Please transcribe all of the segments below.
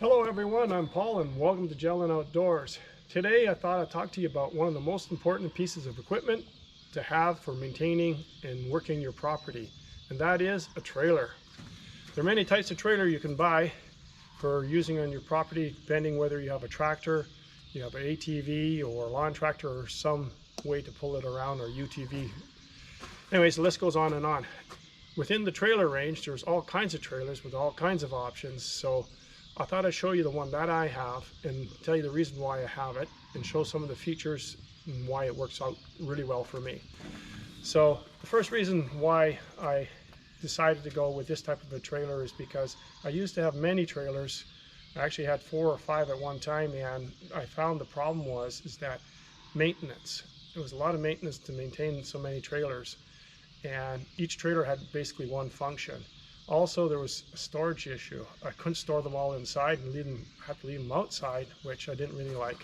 Hello everyone, I'm Paul and welcome to Gelling Outdoors. Today I thought I'd talk to you about one of the most important pieces of equipment to have for maintaining and working your property, and that is a trailer. There are many types of trailer you can buy for using on your property, depending whether you have a tractor, you have an ATV or a lawn tractor or some way to pull it around, or UTV. Anyways, the list goes on and on. Within the trailer range, there's all kinds of trailers with all kinds of options, so I thought I'd show you the one that I have and tell you the reason why I have it and show some of the features and why it works out really well for me. So the first reason why I decided to go with this type of a trailer is because I used to have many trailers. I actually had 4 or 5 at one time, and I found the problem is that maintenance. It was a lot of maintenance to maintain so many trailers, and each trailer had basically one function. Also, there was a storage issue. I couldn't store them all inside and have to leave them outside, which I didn't really like.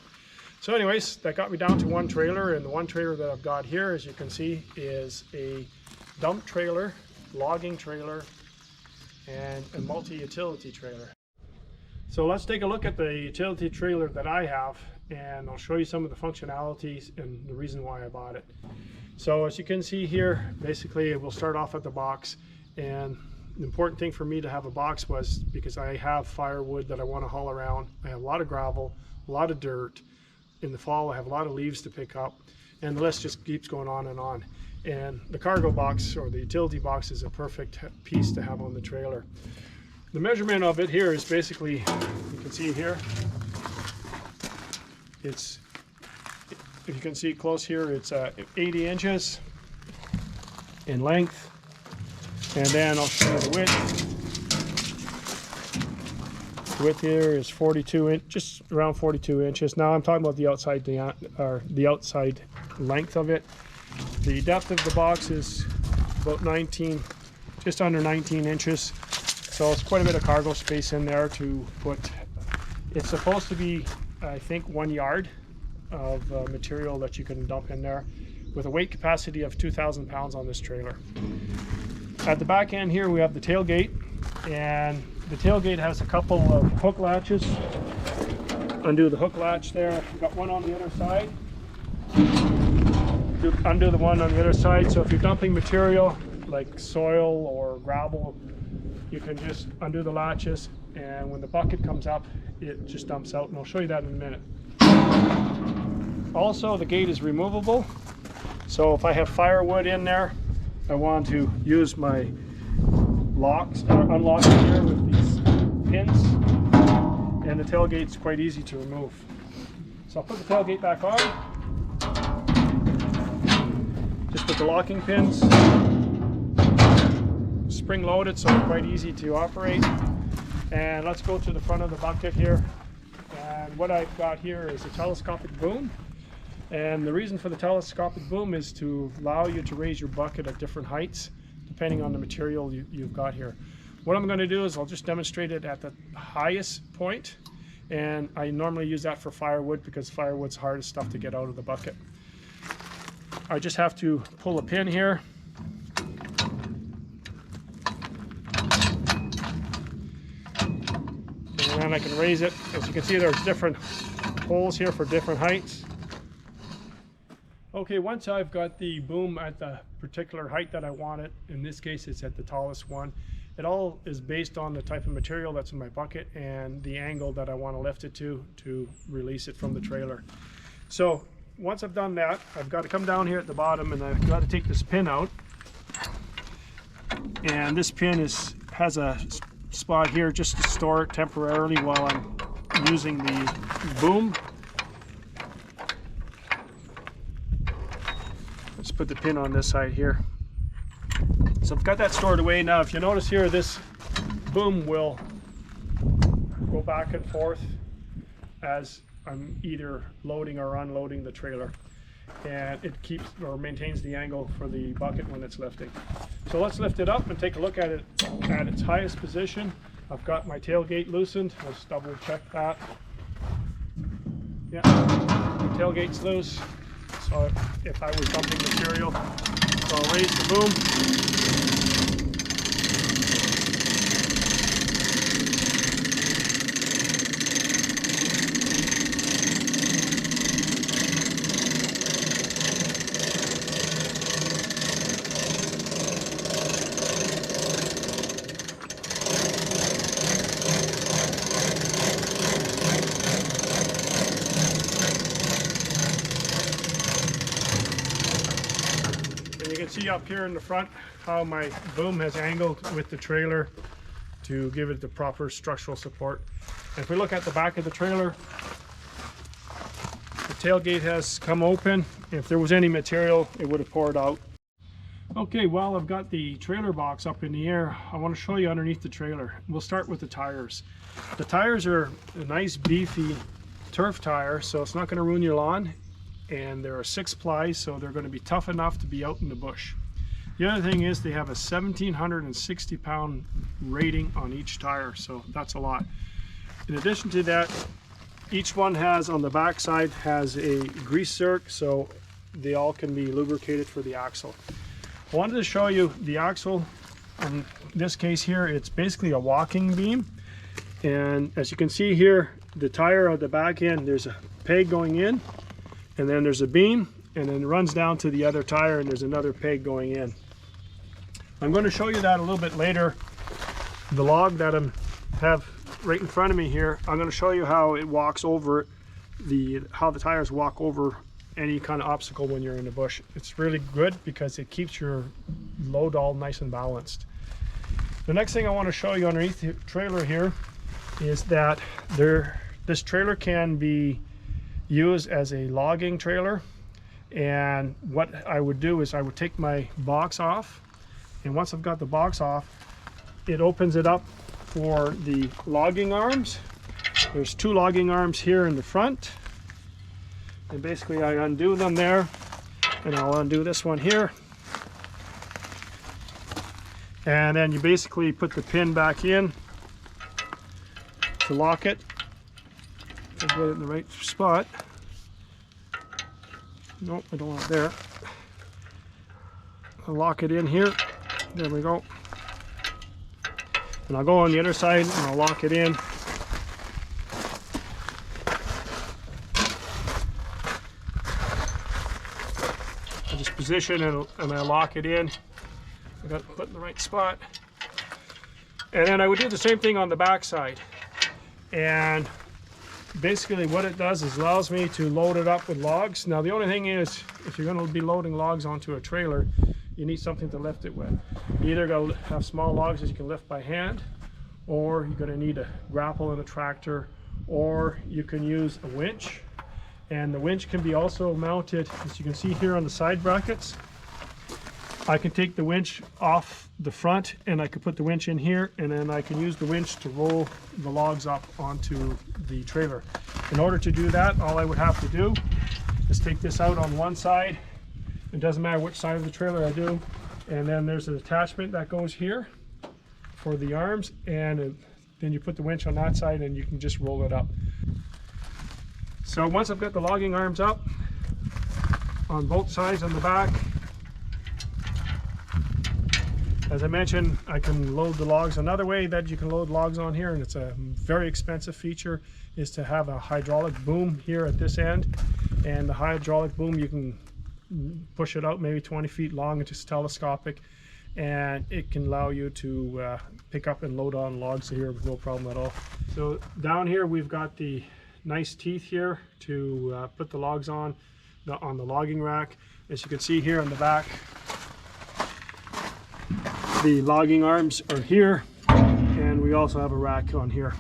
So anyways, that got me down to one trailer, and the one trailer that I've got here, as you can see, is a dump trailer, logging trailer, and a multi-utility trailer. So let's take a look at the utility trailer that I have, and I'll show you some of the functionalities and the reason why I bought it. So as you can see here, basically we'll start off at the box, and the important thing for me to have a box was because I have firewood that I want to haul around. I have a lot of gravel, a lot of dirt. In the fall I have a lot of leaves to pick up, and the list just keeps going on and on. And the cargo box, or the utility box, is a perfect piece to have on the trailer. The measurement of it here is basically, you can see here, it's, if you can see close here, it's 80 inches in length. And then I'll show you the width. The width here is 42 inch, just around 42 inches. Now I'm talking about the outside length of it. The depth of the box is about 19, just under 19 inches. So it's quite a bit of cargo space in there to put. It's supposed to be, I think, 1 yard of material that you can dump in there, with a weight capacity of 2,000 pounds on this trailer. At the back end here we have the tailgate, and the tailgate has a couple of hook latches. Undo the hook latch there. I've got one on the other side. Undo the one on the other side, so if you're dumping material like soil or gravel, you can just undo the latches, and when the bucket comes up it just dumps out, and I'll show you that in a minute. Also, the gate is removable, so if I have firewood in there, I want to use my locks, or unlock it here with these pins, and the tailgate's quite easy to remove. So I'll put the tailgate back on, just with the locking pins, spring loaded, so quite easy to operate. And let's go to the front of the bucket here, and what I've got here is a telescopic boom. And the reason for the telescopic boom is to allow you to raise your bucket at different heights depending on the material you've got here. What I'm going to do is I'll just demonstrate it at the highest point, and I normally use that for firewood because firewood's hardest stuff to get out of the bucket. I just have to pull a pin here, and then I can raise it. As you can see, there's different holes here for different heights. Okay, once I've got the boom at the particular height that I want it, in this case it's at the tallest one, it all is based on the type of material that's in my bucket and the angle that I want to lift it to release it from the trailer. So once I've done that, I've got to come down here at the bottom, and I've got to take this pin out. And this pin has a spot here just to store it temporarily while I'm using the boom. Let's put the pin on this side here. So I've got that stored away. Now if you notice here, this boom will go back and forth as I'm either loading or unloading the trailer, and it keeps or maintains the angle for the bucket when it's lifting. So let's lift it up and take a look at it at its highest position. I've got my tailgate loosened. Let's double check that. Yeah, the tailgate's loose. So if I was dumping material, so I'll raise the boom. see up here in the front how my boom has angled with the trailer to give it the proper structural support. And if we look at the back of the trailer, the tailgate has come open. If there was any material, it would have poured out. Okay, while I've got the trailer box up in the air, I want to show you underneath the trailer. We'll start with the tires. The tires are a nice beefy turf tire, so it's not going to ruin your lawn, and there are 6 ply, so they're going to be tough enough to be out in the bush. The other thing is they have a 1,760 pound rating on each tire, so that's a lot. In addition to that, each one has on the back side has a grease zerk, so they all can be lubricated for the axle. I wanted to show you the axle. In this case here, it's basically a walking beam, and as you can see here, the tire at the back end, there's a peg going in, and then there's a beam, and then it runs down to the other tire, and there's another peg going in. I'm going to show you that a little bit later. The log that I have right in front of me here, I'm going to show you how it walks over how the tires walk over any kind of obstacle when you're in the bush. It's really good because it keeps your load all nice and balanced. The next thing I want to show you underneath the trailer here is that this trailer can be used as a logging trailer. And what I would do is I would take my box off, and once I've got the box off, it opens it up for the logging arms. There's 2 logging arms here in the front, and basically I undo them there, and I'll undo this one here, and then you basically put the pin back in to lock it. I'll get it in the right spot. Nope, I don't want it there. I'll lock it in here. There we go. And I'll go on the other side and I'll lock it in. I just position and I lock it in. I got it put in the right spot. And then I would do the same thing on the back side. And basically what it does is allows me to load it up with logs. Now the only thing is, if you're going to be loading logs onto a trailer, you need something to lift it with. You either got to have small logs that you can lift by hand, or you're going to need a grapple and a tractor, or you can use a winch. And the winch can be also mounted, as you can see here on the side brackets. I can take the winch off the front and I can put the winch in here, and then I can use the winch to roll the logs up onto the trailer. In order to do that, all I would have to do is take this out on one side. It doesn't matter which side of the trailer I do. And then there's an attachment that goes here for the arms, and then you put the winch on that side and you can just roll it up. So once I've got the logging arms up on both sides on the back, as I mentioned, I can load the logs. Another way that you can load logs on here, and it's a very expensive feature, is to have a hydraulic boom here at this end. And the hydraulic boom, you can push it out maybe 20 feet long. It's just telescopic, and it can allow you to pick up and load on logs here with no problem at all. So down here we've got the nice teeth here to put the logs on the logging rack. As you can see here on the back, the logging arms are here, and we also have a rack on here.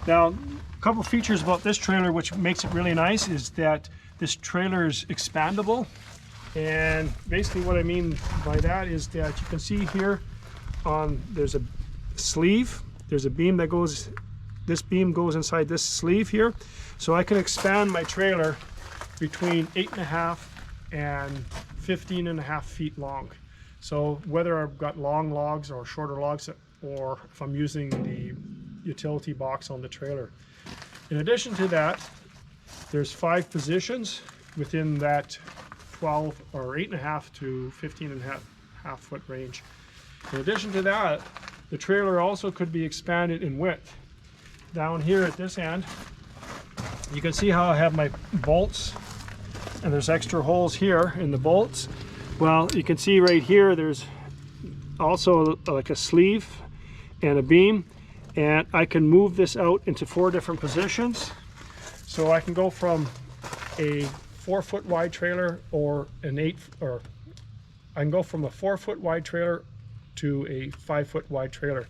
Now, a couple features about this trailer which makes it really nice is that this trailer is expandable. And basically what I mean by that is that you can see here there's a sleeve, there's a beam that goes, this beam goes inside this sleeve here. So I can expand my trailer between 8.5 and 15.5 feet long. So whether I've got long logs or shorter logs, or if I'm using the utility box on the trailer. In addition to that, there's 5 positions within that 12 or 8.5 to 15.5 foot range. In addition to that, the trailer also could be expanded in width. Down here at this end, you can see how I have my bolts, and there's extra holes here in the bolts. Well, you can see right here there's also like a sleeve and a beam, and I can move this out into 4 different positions. So I can go from a 4 foot wide trailer or an 8, or I can go from a 4-foot wide trailer to a 5-foot wide trailer.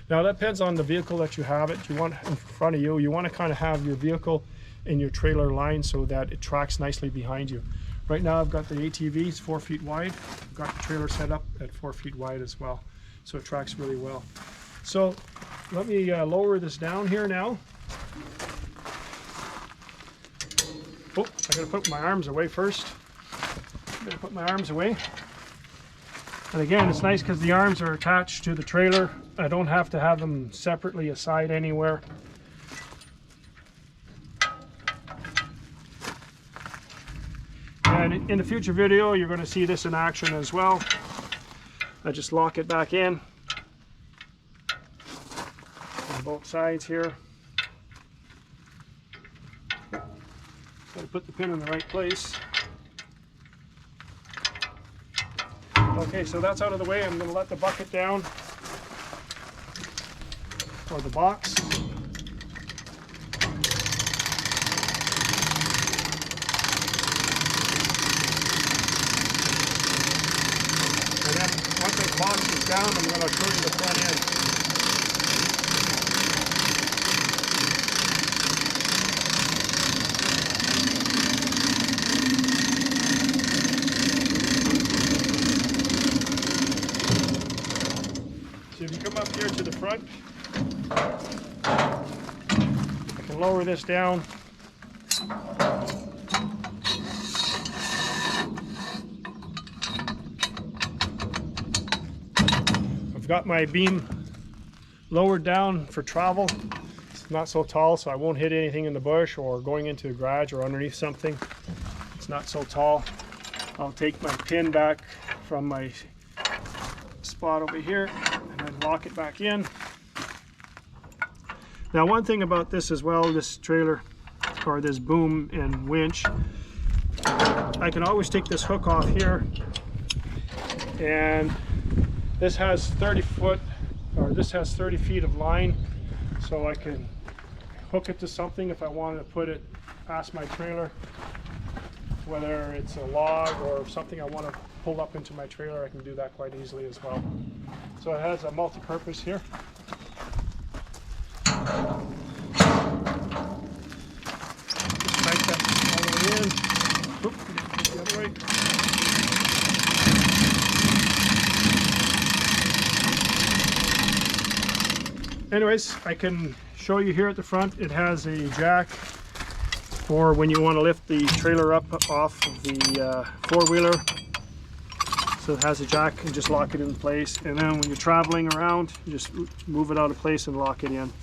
Now that depends on the vehicle that you have it. You want in front of you. You want to kind of have your vehicle in your trailer line so that it tracks nicely behind you. Right now I've got the ATV, it's 4 feet wide. I've got the trailer set up at 4 feet wide as well, so it tracks really well. So let me lower this down here now. Oh, I gotta put my arms away first. I'm gonna put my arms away. And again, it's nice because the arms are attached to the trailer. I don't have to have them separately aside anywhere. And in the future video, you're going to see this in action as well. I just lock it back in on both sides here. Got to put the pin in the right place. Okay, so that's out of the way. I'm going to let the bucket down, or the box. And then once the box is down, I'm going to show you the front end. So if you come up here to the front, I can lower this down. I've got my beam lowered down for travel. It's not so tall, so I won't hit anything in the bush or going into the garage or underneath something. It's not so tall. I'll take my pin back from my spot over here and then lock it back in. Now, one thing about this as well, this trailer or this boom and winch, I can always take this hook off here, and this has 30 feet of line, so I can hook it to something if I wanted to put it past my trailer, whether it's a log or something I want to pull up into my trailer. I can do that quite easily as well. So it has a multi-purpose here. Just tight that all the way in. Oop, the other way. Anyways, I can show you here at the front. It has a jack for when you want to lift the trailer up off of the four-wheeler. So it has a jack and just lock it in place. And then when you're traveling around, you just move it out of place and lock it in.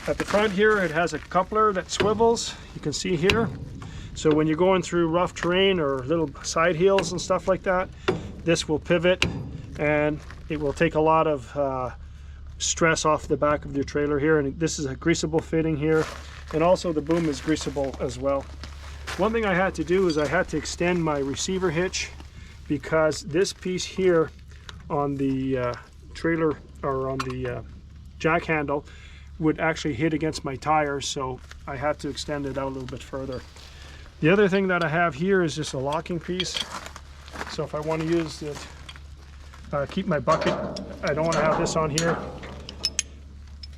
At the front here, it has a coupler that swivels. You can see here. So when you're going through rough terrain or little side hills and stuff like that, this will pivot and it will take a lot of stress off the back of your trailer here. And this is a greasable fitting here, and also the boom is greasable as well. One thing I had to do is I had to extend my receiver hitch, because this piece here on the trailer, or on the jack handle, would actually hit against my tires, so I had to extend it out a little bit further. The other thing that I have here is just a locking piece, so if I want to use it, keep my bucket, I don't want to have this on here.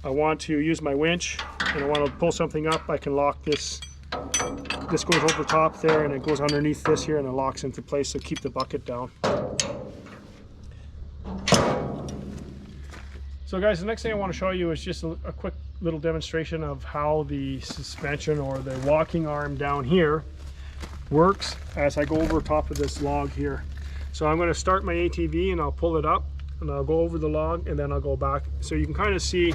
I want to use my winch and I want to pull something up, I can lock this. This goes over top there and it goes underneath this here and it locks into place to keep the bucket down. So guys, the next thing I want to show you is just a quick little demonstration of how the suspension or the walking arm down here works as I go over top of this log here. So I'm going to start my ATV and I'll pull it up and I'll go over the log and then I'll go back. So you can kind of see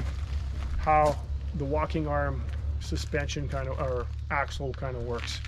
how the walking arm suspension kind of, or axle kind of works.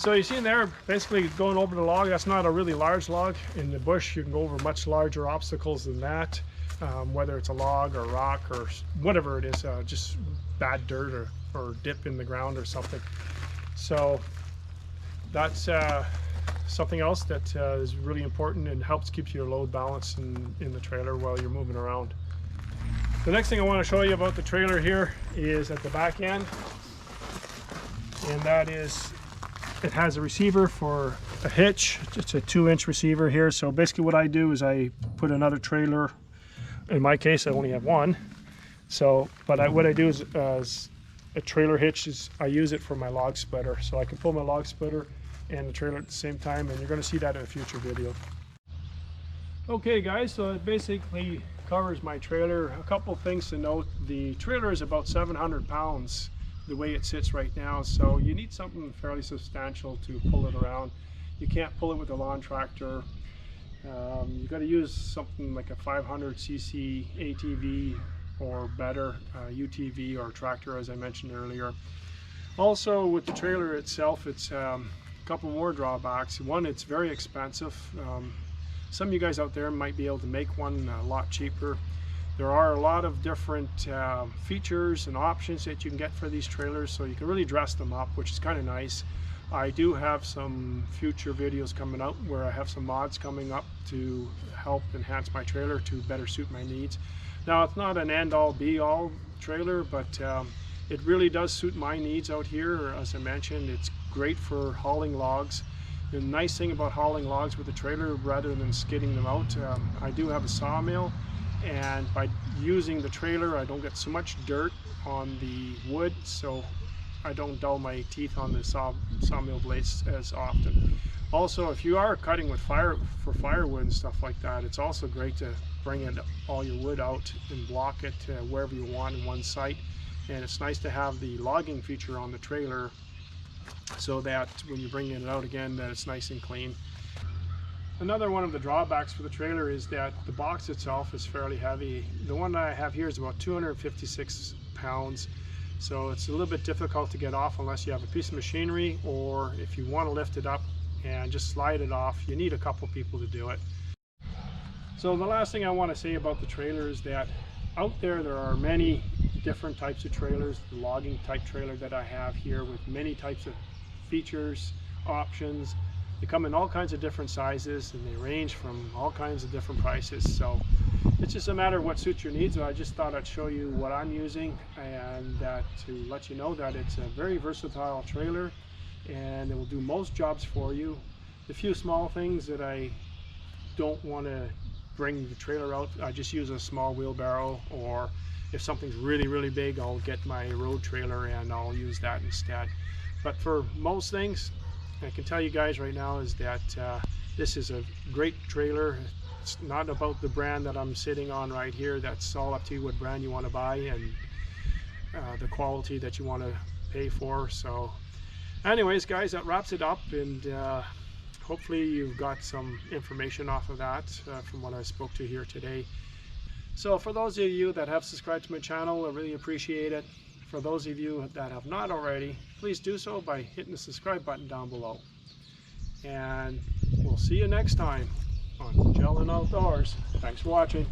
So you see in there, basically going over the log, that's not a really large log. In the bush, you can go over much larger obstacles than that, whether it's a log or rock or whatever it is, just bad dirt or dip in the ground or something. So that's something else that is really important and helps keep your load balance in the trailer while you're moving around. The next thing I want to show you about the trailer here is at the back end, and that is it has a receiver for a hitch. It's a 2-inch receiver here. So basically what I do is I put another trailer, in my case I only have one, so what I do is a trailer hitch is I use it for my log splitter, so I can pull my log splitter and the trailer at the same time, and you're going to see that in a future video. Okay guys, so it basically covers my trailer. A couple things to note: the trailer is about 700 pounds the way it sits right now, so you need something fairly substantial to pull it around. You can't pull it with a lawn tractor. You've got to use something like a 500cc ATV or better, UTV or tractor, as I mentioned earlier. Also with the trailer itself, it's a couple more drawbacks. One, it's very expensive. Some of you guys out there might be able to make one a lot cheaper. There are a lot of different features and options that you can get for these trailers, so you can really dress them up, which is kind of nice. I do have some future videos coming out where I have some mods coming up to help enhance my trailer to better suit my needs. Now, it's not an end-all be-all trailer, but it really does suit my needs out here. As I mentioned, it's great for hauling logs. The nice thing about hauling logs with a trailer rather than skidding them out, I do have a sawmill, and by using the trailer I don't get so much dirt on the wood, so I don't dull my teeth on the sawmill blades as often. Also, if you are cutting with firewood and stuff like that, it's also great to bring all your wood out and block it wherever you want in one site. And it's nice to have the logging feature on the trailer so that when you bring it out again, that it's nice and clean. Another one of the drawbacks for the trailer is that the box itself is fairly heavy. The one that I have here is about 256 pounds. So it's a little bit difficult to get off unless you have a piece of machinery, or if you want to lift it up and just slide it off, you need a couple people to do it. So the last thing I want to say about the trailer is that out there are many different types of trailers. The logging type trailer that I have here with many types of features, options. They come in all kinds of different sizes and they range from all kinds of different prices. So it's just a matter of what suits your needs. I just thought I'd show you what I'm using, and to let you know that it's a very versatile trailer and it will do most jobs for you. The few small things that I don't want to bring the trailer out, I just use a small wheelbarrow, or if something's really big, I'll get my road trailer and I'll use that instead. But for most things, I can tell you guys right now is that this is a great trailer. It's not about the brand that I'm sitting on right here. That's all up to you what brand you want to buy and the quality that you want to pay for. So anyways guys, that wraps it up, and hopefully you've got some information off of that from what I spoke to here today. So for those of you that have subscribed to my channel, I really appreciate it. For those of you that have not already, please do so by hitting the subscribe button down below. And we'll see you next time on Gelling Outdoors. Thanks for watching.